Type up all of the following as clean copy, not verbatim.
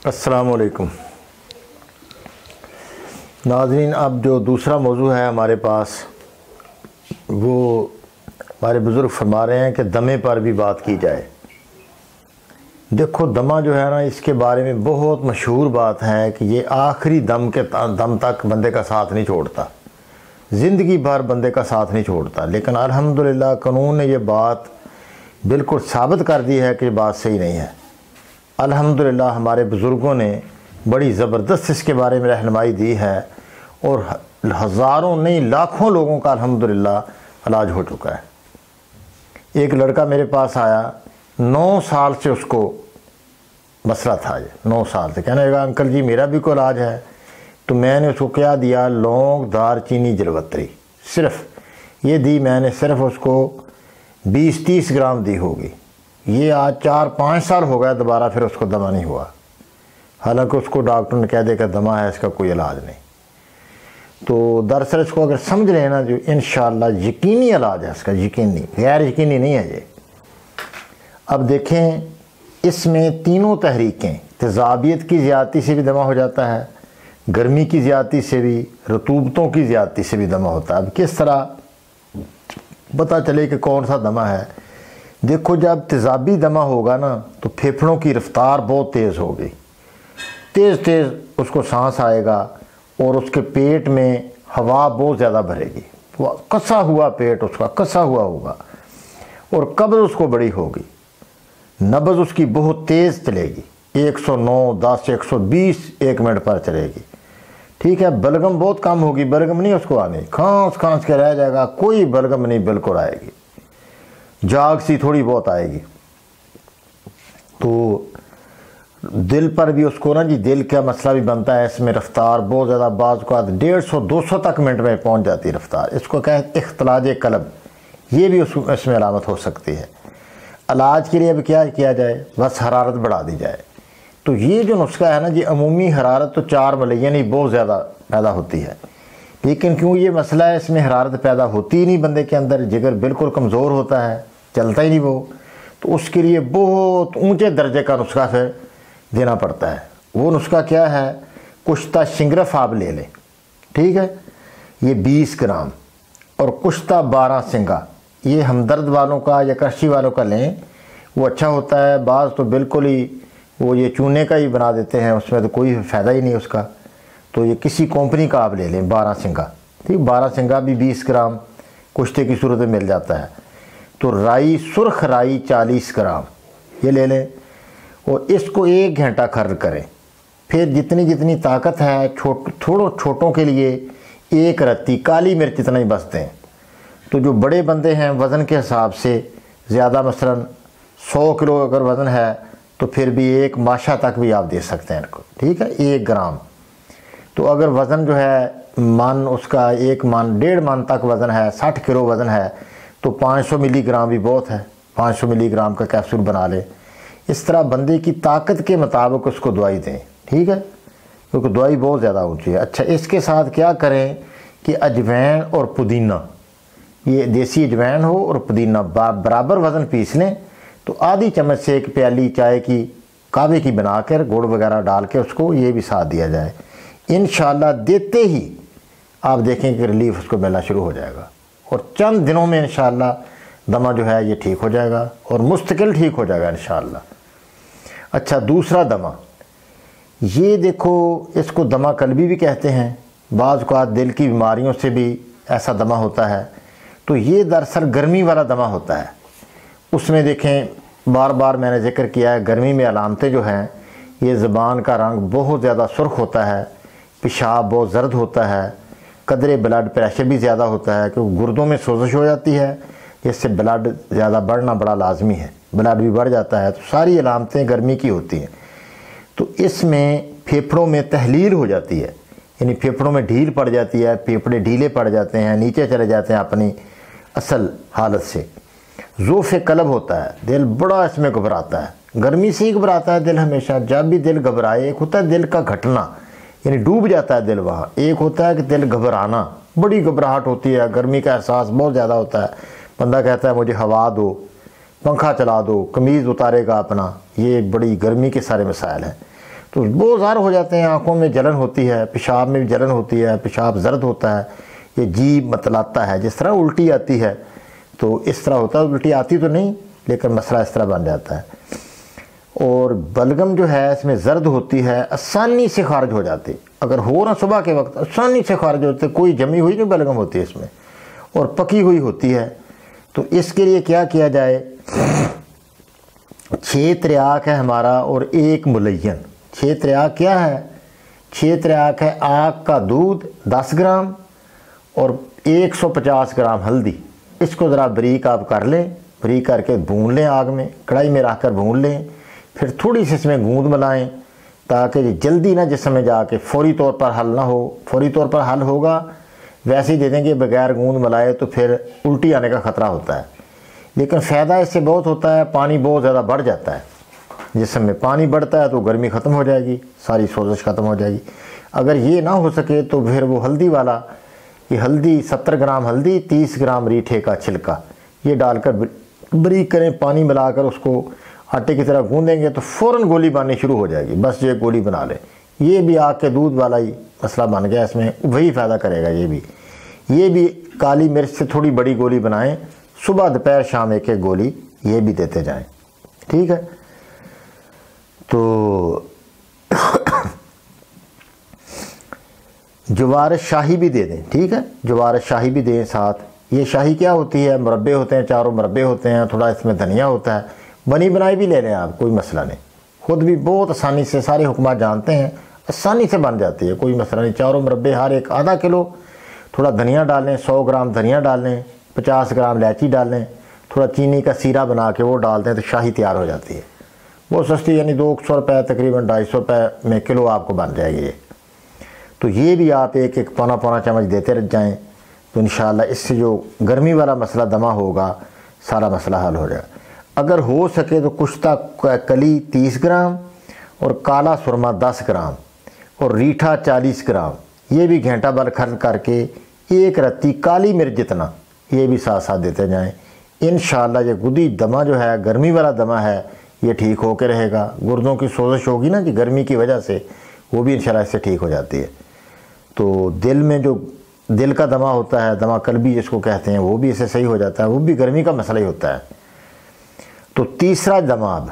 السلام علیکم ناظرین، اب جو دوسرا موضوع ہے ہمارے پاس، وہ ہمارے بزرگ فرما رہے ہیں کہ دمے پر بھی بات کی جائے۔ دیکھو، دمہ جو ہے نا، اس کے بارے میں بہت مشہور بات ہے کہ یہ آخری دم تک بندے کا ساتھ نہیں چھوڑتا، زندگی بھر بندے کا ساتھ نہیں چھوڑتا۔ لیکن الحمدللہ قانون نے یہ بات بالکل ثابت کر دی ہے کہ یہ بات صحیح نہیں ہے۔ الحمدللہ ہمارے بزرگوں نے بڑی زبردست اس کے بارے میں رہنمائی دی ہے، اور ہزاروں نہیں لاکھوں لوگوں کا الحمدللہ علاج ہو چکا ہے۔ ایک لڑکا میرے پاس آیا، 9 سال سے اس کو مسئلہ تھا، یہ 9 سال سے کہنے لگا انکل جی میرا بھی کوئی علاج ہے۔ تو میں نے اس کو کیا دیا، لونگ، دار چینی، جلوتری، صرف یہ دی میں نے، صرف اس کو 20-30 گرام دی ہوگی۔ یہ آج 4-5 سال ہو گیا، دوبارہ پھر اس کو دمہ نہیں ہوا، حالانکہ اس کو ڈاکٹر نے کہہ دیا کہ دمہ ہے، اس کا کوئی علاج نہیں۔ تو دراصل اس کو اگر سمجھ لیں نا، جو انشاءاللہ یقینی علاج ہے اس کا، یقینی، غیر یقینی نہیں ہے یہ۔ اب دیکھیں، اس میں تینوں تحریکیں، تیزابیت کی زیادتی سے بھی دمہ ہو جاتا ہے، گرمی کی زیادتی سے بھی، رطوبتوں کی زیادتی سے بھی دمہ ہوتا ہے۔ اب کس طرح پتہ چلے کہ کون سا دمہ ہے؟ دیکھو، جب تیزابی دمہ ہوگا نا تو پھیپھڑوں کی رفتار بہت تیز ہوگی، تیز اس کو سانس آئے گا، اور اس کے پیٹ میں ہوا بہت زیادہ بھرے گی، وہ کسا ہوا پیٹ اس کا کسا ہوا ہوگا، اور قبض اس کو بڑی ہوگی، نبض اس کی بہت تیز چلے گی، 109، 10، 120 ایک منٹ پر چلے گی، ٹھیک ہے۔ بلغم بہت کم ہوگی، بلغم نہیں اس کو آنے، کھانس کے رہ جائے گا، کوئی بلغم نہیں، بالکل آئے گی، جاگ سی تھوڑی بہت آئے گی۔ تو دل پر بھی اس کو نا جی، دل کا مسئلہ بھی بنتا ہے، اس میں رفتار بہت زیادہ، بعض کو 150-200 تک منٹ میں پہنچ جاتی ہے رفتار، اس کو کہیں اختلاج قلب، یہ بھی اس میں علامت ہو سکتی ہے۔ علاج کے لیے اب کیا کیا جائے؟ بس حرارت بڑھا دی جائے۔ تو یہ جو نسخہ ہے نا جی، عمومی حرارت تو 4 ملیں، یعنی بہت زیادہ پیدا ہوتی ہے، لیکن کیوں یہ مسئلہ ہے، اس میں حرارت پیدا ہوتی ہی نہیں بندے کے اندر، جگر بالکل کمزور ہوتا ہے، چلتا ہی نہیں وہ، تو اس کے لیے بہت اونچے درجے کا نسخہ پھر دینا پڑتا ہے۔ وہ نسخہ کیا ہے؟ کشتہ شنگرف آپ لے لیں، ٹھیک ہے، یہ 20 گرام، اور کشتہ 12 سنگا، یہ ہمدرد والوں کا یا کرشی والوں کا لیں، وہ اچھا ہوتا ہے۔ بعض تو بالکل ہی وہ یہ چونے کا ہی بنا دیتے ہیں، اس میں تو کوئی فائدہ ہی نہیں اس کا، تو یہ کسی کمپنی کا آپ لے لیں، 12 سنگا، ٹھیک، 12 سنگا بھی 20 گرام کشتے کی صورت میں مل جاتا ہے۔ تو رائی، سرخ رائی 40 گرام یہ لے لیں، اور اس کو 1 گھنٹہ کھر کریں۔ پھر جتنی طاقت ہے، چھوٹوں کے لیے 1 رتی کالی مرچ اتنا ہی بس دیں۔ تو جو بڑے بندے ہیں وزن کے حساب سے زیادہ، مثلا 100 کلو اگر وزن ہے تو پھر بھی 1 ماشا تک بھی آپ دے سکتے ہیں ان کو، ٹھیک ہے، 1 گرام۔ تو اگر وزن جو ہے من اس کا 1 من 1.5 من تک وزن ہے، 60 کلو وزن ہے، تو 500 ملی گرام بھی بہت ہے، 500 ملی گرام کا کیپسول بنا لیں۔ اس طرح بندے کی طاقت کے مطابق اس کو دوائی دیں، ٹھیک ہے، کیونکہ دوائی بہت زیادہ اونچی ہے۔ اچھا، اس کے ساتھ کیا کریں کہ اجوائن اور پودینہ، یہ دیسی اجوائن ہو اور پودینہ برابر وزن پیس لیں، تو آدھی چمچ سے 1 پیالی چائے کی کعوے کی بنا کر گڑ وغیرہ ڈال کے اس کو یہ بھی ساتھ دیا جائے۔ انشاءاللہ دیتے ہی آپ دیکھیں کہ ریلیف اس کو ملنا شروع ہو جائے گا، اور چند دنوں میں انشاءاللہ دمہ جو ہے یہ ٹھیک ہو جائے گا، اور مستقل ٹھیک ہو جائے گا انشاءاللہ۔ اچھا، دوسرا دمہ، یہ دیکھو، اس کو دمہ قلبی بھی کہتے ہیں، بعض اوقات دل کی بیماریوں سے بھی ایسا دمہ ہوتا ہے۔ تو یہ دراصل گرمی والا دمہ ہوتا ہے۔ اس میں دیکھیں، بار بار میں نے ذکر کیا ہے، گرمی میں علامتیں جو ہیں، یہ زبان کا رنگ بہت زیادہ سرخ ہوتا ہے، پیشاب بہت زرد ہوتا ہے، قدرے بلڈ پریشر بھی زیادہ ہوتا ہے، کیونکہ گردوں میں سوزش ہو جاتی ہے، جس سے بلڈ زیادہ بڑھنا بڑا لازمی ہے، بلڈ بھی بڑھ جاتا ہے، تو ساری علامتیں گرمی کی ہوتی ہیں۔ تو اس میں پھیپھڑوں میں تحلیل ہو جاتی ہے، یعنی پھیپھڑوں میں ڈھیل پڑ جاتی ہے، پھیپھڑے ڈھیلے پڑ جاتے ہیں، نیچے چلے جاتے ہیں اپنی اصل حالت سے۔ ذوف قلب ہوتا ہے، دل بڑا اس میں گھبراتا ہے، گرمی سے ہی گھبراتا ہے دل ہمیشہ۔ جب بھی دل گھبرائے، ایک ہوتا ہے دل کا گھٹنا، یعنی ڈوب جاتا ہے دل وہاں، ایک ہوتا ہے کہ دل گھبرانا، بڑی گھبراہٹ ہوتی ہے، گرمی کا احساس بہت زیادہ ہوتا ہے، بندہ کہتا ہے مجھے ہوا دو، پنکھا چلا دو، قمیض اتارے گا اپنا، یہ بڑی گرمی کے سارے مسائل ہیں۔ تو بوزار ہو جاتے ہیں، آنکھوں میں جلن ہوتی ہے، پیشاب میں بھی جلن ہوتی ہے، پیشاب زرد ہوتا ہے، یہ جیب متلاتا ہے، جس طرح الٹی آتی ہے تو اس طرح ہوتا ہے، الٹی آتی تو نہیں لیکن مسئلہ اس طرح بن جاتا ہے۔ اور بلغم جو ہے اس میں زرد ہوتی ہے، آسانی سے خارج ہو جاتی، اگر ہو نا صبح کے وقت آسانی سے خارج ہوتے، کوئی جمی ہوئی نہیں بلغم ہوتی ہے اس میں، اور پکی ہوئی ہوتی ہے۔ تو اس کے لیے کیا کیا جائے؟ 6 تریاک ہے ہمارا اور 1 ملین۔ 6 تریاک کیا ہے؟ 6 تریاک ہے آگ کا دودھ 10 گرام اور 150 گرام ہلدی۔ اس کو ذرا بریک آپ کر لیں، بریک کر کے بھون لیں، آگ میں کڑھائی میں رکھ کر بھون لیں، پھر تھوڑی سی اس میں گوند ملائیں تاکہ یہ جلدی نہ جسم میں جا کے فوری طور پر حل نہ ہو۔ فوری طور پر حل ہوگا ویسے ہی دے دیں گے بغیر گوند ملائے تو پھر الٹی آنے کا خطرہ ہوتا ہے، لیکن فائدہ اس سے بہت ہوتا ہے، پانی بہت زیادہ بڑھ جاتا ہے، جسم میں پانی بڑھتا ہے تو گرمی ختم ہو جائے گی، ساری سوزش ختم ہو جائے گی۔ اگر یہ نہ ہو سکے تو پھر وہ ہلدی والا، یہ ہلدی 70 گرام ہلدی، 30 گرام ریٹھے کا چھلکا، یہ ڈال کر بریک کریں، پانی ملا کر اس کو آٹے کی طرح گوندیں گے تو فوراً گولی بنانی شروع ہو جائے گی، بس یہ گولی بنا لیں۔ یہ بھی آگ کے دودھ والا ہی مسئلہ بن گیا، اس میں وہی فائدہ کرے گا۔ یہ بھی کالی مرچ سے تھوڑی بڑی گولی بنائیں، صبح دوپہر شام 1 گولی یہ بھی دیتے جائیں، ٹھیک ہے۔ تو جوار شاہی بھی دے دیں، ٹھیک ہے، جوار شاہی بھی دیں ساتھ۔ یہ شاہی کیا ہوتی ہے؟ مربے ہوتے ہیں، 4 مربے ہوتے ہیں، تھوڑا اس میں دھنیا ہوتا ہے، بنی بنائی بھی لے لیں آپ، کوئی مسئلہ نہیں، خود بھی بہت آسانی سے سارے حکمات جانتے ہیں، آسانی سے بن جاتی ہے، کوئی مسئلہ نہیں۔ 4 مربے ہر ایک آدھا کلو، تھوڑا دھنیا ڈال لیں، 100 گرام دھنیا ڈال لیں، 50 گرام الائچی ڈال لیں، تھوڑا چینی کا سیرا بنا کے وہ ڈال دیں تو شاہی تیار ہو جاتی ہے، بہت سستی، یعنی 200 روپے تقریباً 250 روپے میں کلو آپ کو بن جائے گی یہ۔ تو یہ بھی آپ 1 پونا چمچ دیتے رہ جائیں تو انشاءاللہ اس سے جو گرمی والا مسئلہ دمہ ہوگا سارا مسئلہ حل ہو جائے گا۔ اگر ہو سکے تو کشتہ کلی 30 گرام اور کالا سرما 10 گرام اور ریٹھا 40 گرام، یہ بھی گھنٹہ بھر کھل کر کے 1 رتی کالی مرچ جتنا یہ بھی ساتھ ساتھ دیتے جائیں، انشاءاللہ یہ گدی دمہ جو ہے، گرمی والا دمہ ہے، یہ ٹھیک ہو کے رہے گا۔ گردوں کی سوزش ہوگی نا جی گرمی کی وجہ سے، وہ بھی انشاءاللہ اس سے ٹھیک ہو جاتی ہے۔ تو دل میں جو دل کا دمہ ہوتا ہے، دمہ قلبی جس کو کہتے ہیں، وہ بھی اس سے صحیح ہو جاتا ہے، وہ بھی گرمی کا مسئلہ ہی ہوتا ہے۔ تو تیسرا دمہ اب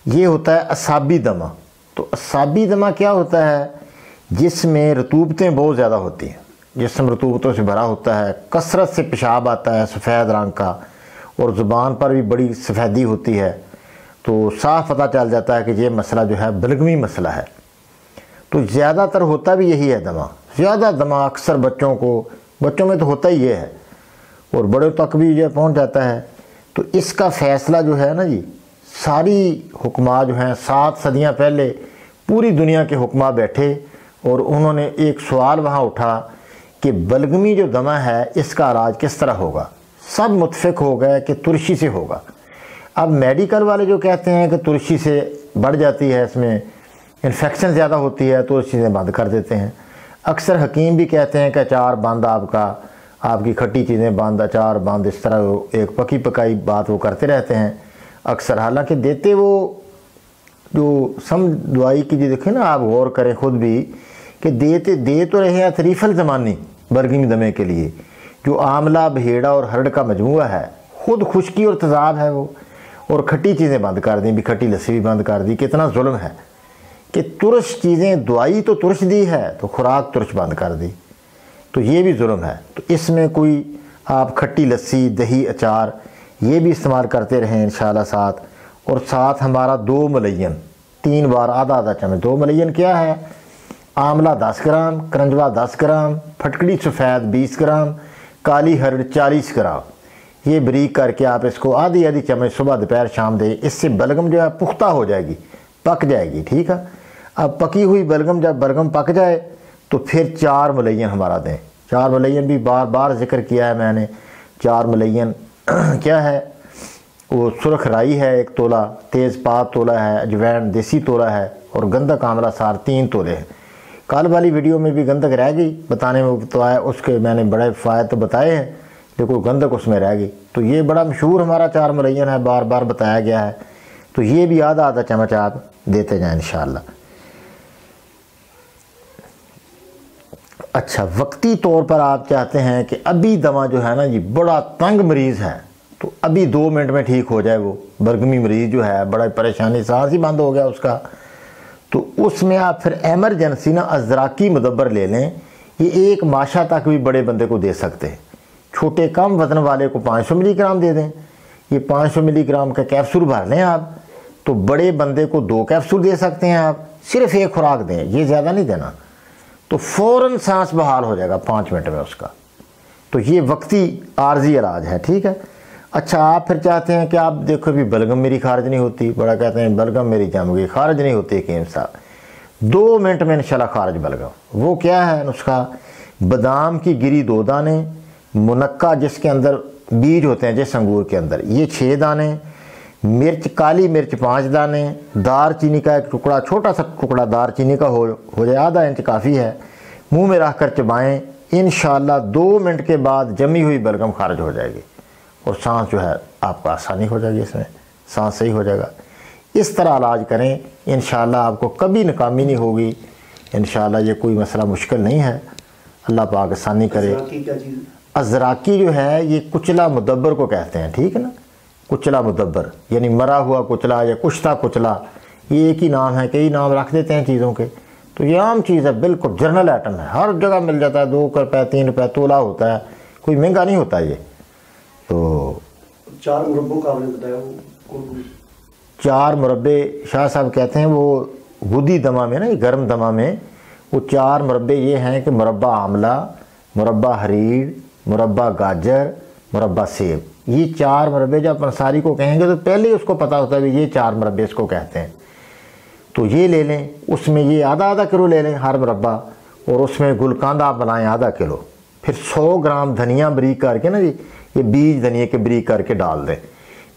یہ ہوتا ہے اعصابی دمہ۔ تو اعصابی دمہ کیا ہوتا ہے؟ جس میں رطوبتیں بہت زیادہ ہوتی ہیں، جسم رطوبتوں سے بھرا ہوتا ہے، کثرت سے پیشاب آتا ہے سفید رنگ کا، اور زبان پر بھی بڑی سفیدی ہوتی ہے، تو صاف پتہ چل جاتا ہے کہ یہ مسئلہ جو ہے بلغمی مسئلہ ہے۔ تو زیادہ تر ہوتا بھی یہی ہے دمہ، زیادہ دمہ اکثر بچوں میں تو ہوتا ہی یہ ہے، اور بڑوں تک بھی یہ پہنچ جاتا ہے۔ تو اس کا فیصلہ جو ہے نا جی، ساری حکماء جو ہیں 7 صدیاں پہلے پوری دنیا کے حکماء بیٹھے اور انہوں نے ایک سوال وہاں اٹھا کہ بلغمی جو دمہ ہے اس کا علاج کس طرح ہوگا۔ سب متفق ہو گئے کہ ترشی سے ہوگا۔ اب میڈیکل والے جو کہتے ہیں کہ ترشی سے بڑھ جاتی ہے، اس میں انفیکشن زیادہ ہوتی ہے تو اس چیزیں بند کر دیتے ہیں۔ اکثر حکیم بھی کہتے ہیں کہ اچار بند، آپ کی کھٹی چیزیں بند، اچار بند، اس طرح ایک پکی پکائی بات وہ کرتے رہتے ہیں اکثر، حالانکہ دیتے وہ جو دوائی کی، جو دیکھیں نا آپ غور کریں خود بھی کہ دے تو رہے ہیں تریف الزمانی بلغمی دمے کے لیے، جو آملہ بھیڑا اور ہرڈ کا مجموعہ ہے، خود خشکی اور تیزاب ہے وہ، اور کھٹی چیزیں بند کر دیں، بھی کھٹی لسی بھی بند کر دی۔ کتنا ظلم ہے کہ ترش چیزیں، دوائی تو ترش دی ہے تو خوراک ترش بند کر دی، تو یہ بھی ظلم ہے۔ تو اس میں کوئی آپ کھٹی لسی، دہی، اچار یہ بھی استعمال کرتے رہیں انشاءاللہ ساتھ، اور ساتھ ہمارا 2 ملین 3 بار آدھا چمچ۔ 2 ملین کیا ہے؟ آملہ 10 گرام، کرنجوا 10 گرام، پھٹکڑی سفید 20 گرام، کالی ہرڑ 40 گرام، یہ بریک کر کے آپ اس کو آدھی چمچ صبح دوپہر شام دیں۔ اس سے بلغم جو ہے پختہ ہو جائے گی، پک جائے گی، ٹھیک ہے۔ اب پکی ہوئی بلغم، جب بلغم پک جائے تو پھر 4 ملین ہمارا دیں۔ 4 ملین بھی بار بار ذکر کیا ہے میں نے۔ 4 ملین کیا ہے؟ وہ سرخ رائی ہے 1 تولہ، تیز پات تولہ ہے، اجوین دیسی تولہ ہے، اور گندک آملہ سار 3 تولے ہیں۔ کل والی ویڈیو میں بھی گندک رہ گئی بتانے میں، تو آیا اس کے میں نے بڑے فوائد تو بتائے ہیں، لیکن گندک اس میں رہ گئی۔ تو یہ بڑا مشہور ہمارا 4 ملین ہے، بار بار بتایا گیا ہے۔ تو یہ بھی آدھا چمچ آپ دیتے جائیں انشاءاللہ۔ اچھا وقتی طور پر آپ چاہتے ہیں کہ ابھی دمہ جو ہے نا جی بڑا تنگ مریض ہے تو ابھی 2 منٹ میں ٹھیک ہو جائے، وہ برگمی مریض جو ہے بڑا پریشانی، سانس ہی بند ہو گیا اس کا، تو اس میں آپ پھر ایمرجنسی نا ازراکی مدبر لے لیں. یہ 1 ماشا تک بھی بڑے بندے کو دے سکتے ہیں. چھوٹے کم وزن والے کو 500 ملی گرام دے دیں. یہ 500 ملی گرام کا کیپسول بھر لیں آپ، تو بڑے بندے کو 2 کیپسول دے سکتے ہیں آپ. صرف 1 خوراک دیں، یہ زیادہ نہیں دینا، تو فوراً سانس بحال ہو جائے گا 5 منٹ میں اس کا. تو یہ وقتی عارضی علاج ہے، ٹھیک ہے. اچھا آپ پھر چاہتے ہیں کہ آپ دیکھو بھی بلغم میری خارج نہیں ہوتی، بڑا کہتے ہیں بلغم میری جم گئی، خارج نہیں ہوتی حکیم صاحب. 2 منٹ میں انشاءاللہ خارج بلغم. وہ کیا ہے نسخہ؟ بادام کی گری 2 دانے، منقع جس کے اندر بیج ہوتے ہیں جس انگور کے اندر، یہ 6 دانے، مرچ کالی مرچ 5 دانے، دار چینی کا 1 ٹکڑا، چھوٹا سا ٹکڑا دار چینی کا ہو جائے، آدھا انچ کافی ہے. منہ میں رکھ کر چبائیں، انشاءاللہ 2 منٹ کے بعد جمی ہوئی بلغم خارج ہو جائے گی اور سانس جو ہے آپ کا آسانی ہو جائے گی، اس میں سانس صحیح ہو جائے گا. اس طرح علاج کریں، انشاءاللہ آپ کو کبھی ناکامی نہیں ہوگی. انشاءاللہ یہ کوئی مسئلہ مشکل نہیں ہے، اللہ پاک آسانی کرے. ازراکی جو ہے یہ کچلا مدبر کو کہتے ہیں، ٹھیک ہے نا. کچلا مدبر یعنی مرا ہوا کچلا یا کشتہ کچلا، یہ ایک ہی نام ہے، کئی نام رکھ دیتے ہیں چیزوں کے. تو یہ عام چیز ہے، بالکل جرنل آئٹم ہے، ہر جگہ مل جاتا ہے. 2 روپے 3 روپے تولہ ہوتا ہے، کوئی مہنگا نہیں ہوتا. یہ تو 4 مربوں کا آپ نے بتایا، 4 مربے شاہ صاحب کہتے ہیں وہ غدی دمہ میں نا، یہ گرم دمہ میں وہ 4 مربے یہ ہیں کہ مربع آملہ، مربع حریر، مربع گاجر، مربع سیب. یہ 4 مربے جب انصاری کو کہیں گے تو پہلے ہی اس کو پتہ ہوتا ہے بھی یہ 4 مربے اس کو کہتے ہیں. تو یہ لے لیں، اس میں یہ آدھا کلو لے لیں ہر مربع، اور اس میں گلقند آپ بنائیں آدھا کلو. پھر 100 گرام دھنیا بریک کر کے نا جی، یہ بیج دھنیا کے بریک کر کے ڈال دیں.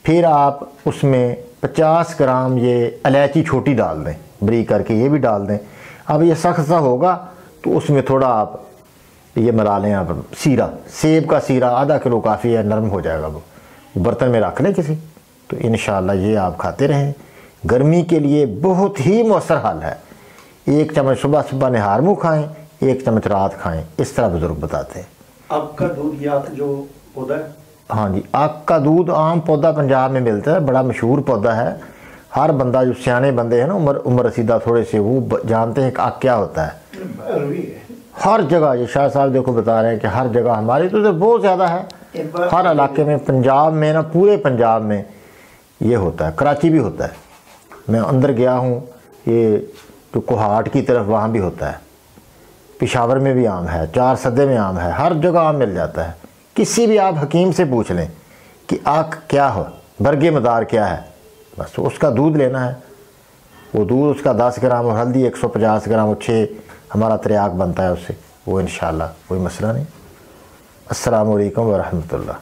پھر آپ اس میں 50 گرام یہ الائچی چھوٹی ڈال دیں بریک کر کے، یہ بھی ڈال دیں. اب یہ سخت سا ہوگا تو اس میں تھوڑا آپ یہ ملا لیں آپ سیرہ، سیب کا سیرہ آدھا کلو کافی ہے، نرم ہو جائے گا. وہ برتن میں رکھ لیں کسی، تو انشاءاللہ یہ آپ کھاتے رہیں. گرمی کے لیے بہت ہی مؤثر حل ہے. 1 چمچ صبح نہار منہ کھائیں، 1 چمچ رات کھائیں، اس طرح بزرگ بتاتے ہیں. آپ کا دودھ یہ آپ جو پودا ہے؟ ہاں جی، آگ کا دودھ عام پودا پنجاب میں ملتا ہے، بڑا مشہور پودا ہے. ہر بندہ جو سیانے بندے ہیں نا، عمر رسیدہ تھوڑے سے، وہ جانتے ہیں کہ آگ کیا ہوتا ہے. ہر جگہ یہ شاہ صاحب دیکھو بتا رہے ہیں کہ ہر جگہ، ہماری تو بہت زیادہ ہے، ہر علاقے میں، پنجاب میں نا، پورے پنجاب میں یہ ہوتا ہے. کراچی بھی ہوتا ہے، میں اندر گیا ہوں، یہ جو کوہاٹ کی طرف وہاں بھی ہوتا ہے. پشاور میں بھی عام ہے، 4 سدے میں عام ہے، ہر جگہ عام مل جاتا ہے. کسی بھی آپ حکیم سے پوچھ لیں کہ آگ کیا ہو، برگ مدار کیا ہے، بس اس کا دودھ لینا ہے. وہ دودھ اس کا 10 گرام اور ہلدی 150 گرام اور 6 ہمارا تریاک بنتا ہے اس سے، وہ انشاءاللہ کوئی مسئلہ نہیں. السلام علیکم ورحمۃ اللہ.